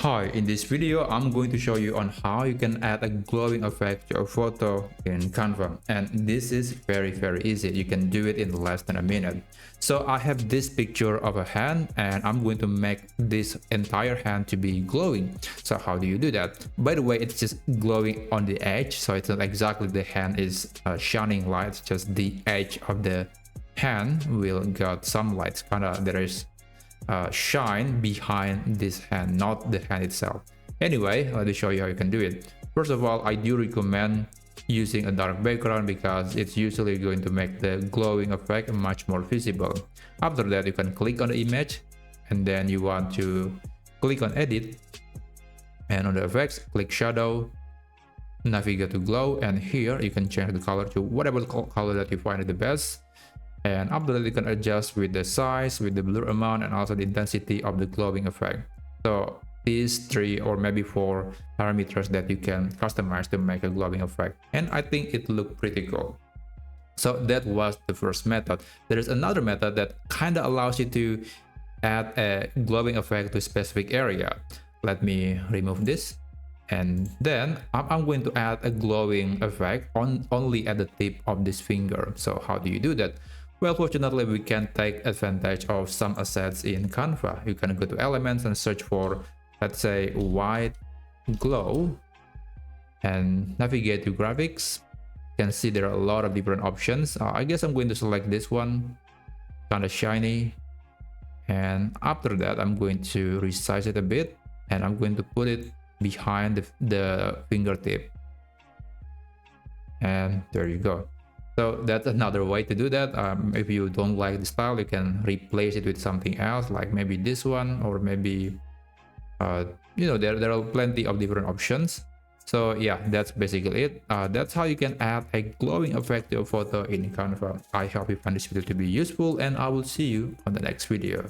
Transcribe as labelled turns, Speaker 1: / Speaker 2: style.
Speaker 1: Hi, in this video, I'm going to show you on how you can add a glowing effect to a photo in Canva. And this is very easy. You can do it in less than a minute. So I have this picture of a hand and I'm going to make this entire hand to be glowing. So how do you do that? By the way, it's just glowing on the edge. So it's not exactly the hand is shining light, it's just the edge of the hand will got some lights. There is shine behind this hand, not the hand itself. Anyway, let me show you how you can do it. First of all, I do recommend using a dark background because it's usually going to make the glowing effect much more visible. After that, you can click on the image and then you want to click on edit, and on the effects click shadow, navigate to glow, and here you can change the color to whatever color that you find it the best. And after that, you can adjust with the size, with the blur amount, and also the intensity of the glowing effect. So these 3 or maybe 4 parameters that you can customize to make a glowing effect, and I think it looked pretty cool. So that was the first method. There is another method that kind of allows you to add a glowing effect to a specific area. Let me remove this, and then I'm going to add a glowing effect only at the tip of this finger. So how do you do that? Well, fortunately, we can take advantage of some assets in Canva. You can go to elements and search for, let's say, white glow, and navigate to graphics. You can see there are a lot of different options. I guess I'm going to select this one, kind of shiny. And after that, I'm going to resize it a bit, and I'm going to put it behind the fingertip. And there you go. So that's another way to do that. If you don't like the style, you can replace it with something else, like maybe this one, or maybe there are plenty of different options. So yeah, that's basically it. That's how you can add a glowing effect to a photo in Canva. I hope you find this video to be useful, and I will see you on the next video.